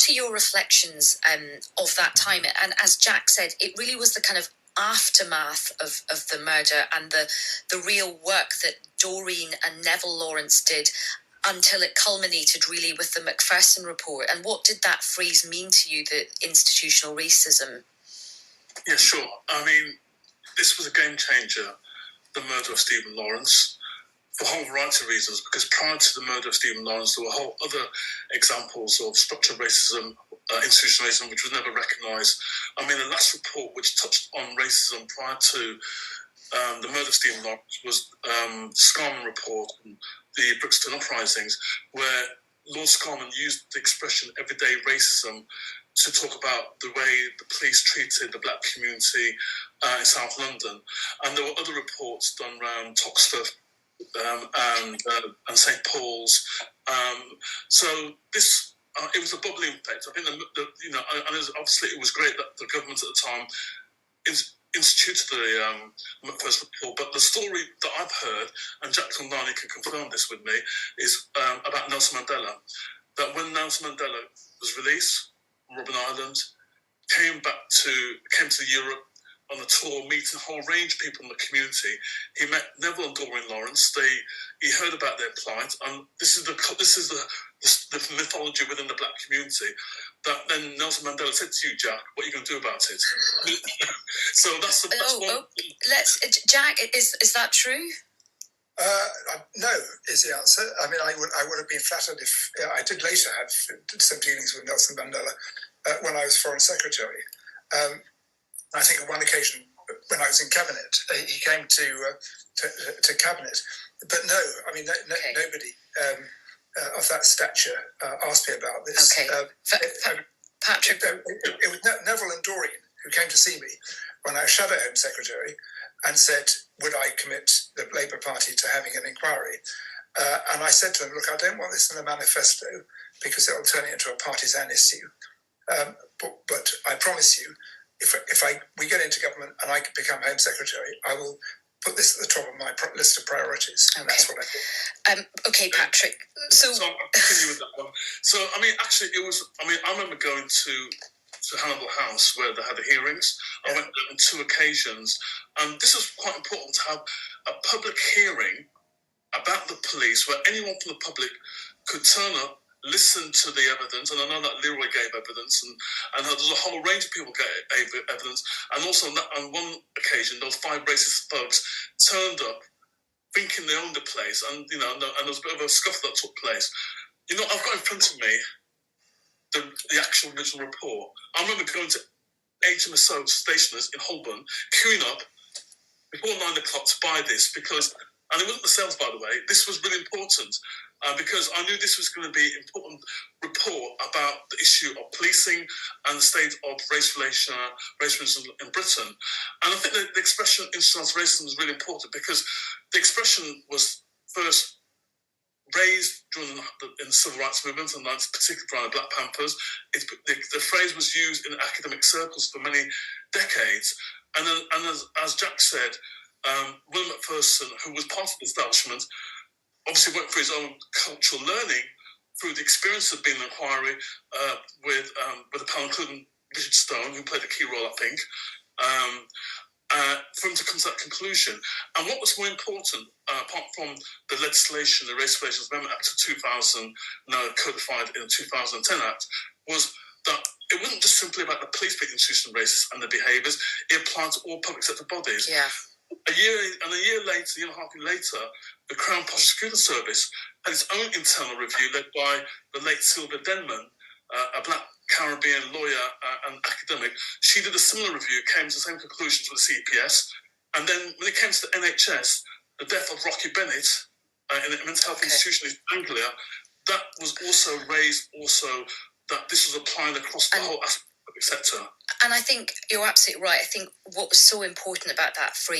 are your reflections of that time? And as Jack said, it really was the kind of aftermath of the murder and the real work that Doreen and Neville Lawrence did until it culminated really with the Macpherson report. And what did that phrase mean to you, the institutional racism? Yeah, sure. I mean, this was a game changer, the murder of Stephen Lawrence, for a whole variety of reasons, because prior to the murder of Stephen Lawrence, there were whole other examples of structural racism, institutional racism, which was never recognised. I mean, the last report which touched on racism prior to the murder of Stephen Lawrence was the Scarman report, and the Brixton uprisings, where Lord Scarman used the expression everyday racism to talk about the way the police treated the black community in South London. And there were other reports done around Toxteth and St Paul's. So this, it was a bubbling effect. I think obviously it was great that the government at the time instituted the Macpherson report. But the story that I've heard, and Jack Conlani can confirm this with me, is about Nelson Mandela. That when Nelson Mandela was released from Robben Island, came to Europe on a tour, meeting a whole range of people in the community. He met Neville and Doreen Lawrence. He heard about their plight, and this is the mythology within the black community. That then Nelson Mandela said to you, Jack, what are you going to do about it? So that's one. Jack, is that true? No, is the answer. I mean, I would have been flattered if I did later have some dealings with Nelson Mandela when I was Foreign Secretary. I think on one occasion when I was in cabinet, he came to cabinet. But no, I mean, nobody of that stature asked me about this. Okay. Patrick. It was Neville and Doreen who came to see me when I was Shadow Home Secretary and said, would I commit the Labour Party to having an inquiry? And I said to them, look, I don't want this in the manifesto because it will turn it into a partisan issue. But I promise you, if we get into government and I become Home Secretary, I will put this at the top of my list of priorities. And that's what I did. Okay, Patrick. So I'll continue with that one. So, I mean, actually, I remember going to Hannibal House where they had the hearings. I went there on 2 occasions. And this is quite important to have a public hearing about the police where anyone from the public could turn up, listen to the evidence, and I know that Leroy gave evidence, and there was a whole range of people gave evidence, and also on one occasion, those 5 racist thugs turned up thinking they owned the place, and there was a bit of a scuffle that took place. I've got in front of me the actual original report. I remember going to HMSO stationers in Holborn, queuing up before 9 o'clock to buy this because, and it wasn't the sales, by the way, this was really important. Because I knew this was going to be an important report about the issue of policing and the state of racism in Britain. And I think the expression institutionalised racism is really important because the expression was first raised during the civil rights movement, and that's particularly around the Black Panthers. The phrase was used in academic circles for many decades. And as Jack said, William Macpherson, who was part of the establishment, obviously went through his own cultural learning through the experience of being an inquiry with a panel including Richard Stone, who played a key role, I think, for him to come to that conclusion. And what was more important, apart from the legislation, the Race Relations Amendment Act of 2000, now codified in the 2010 Act, was that it wasn't just simply about the police being institutional racist and their behaviours, it applied to all public sector bodies. Yeah. A year and a half later, the Crown Prosecution Service had its own internal review led by the late Sylvia Denman, a black Caribbean lawyer and academic. She did a similar review, came to the same conclusions with the CPS. And then when it came to the NHS, the death of Rocky Bennett in a mental health institution in Anglia, that was also raised that this was applying across the whole aspect of the public sector. And I think you're absolutely right. I think what was so important about that phrase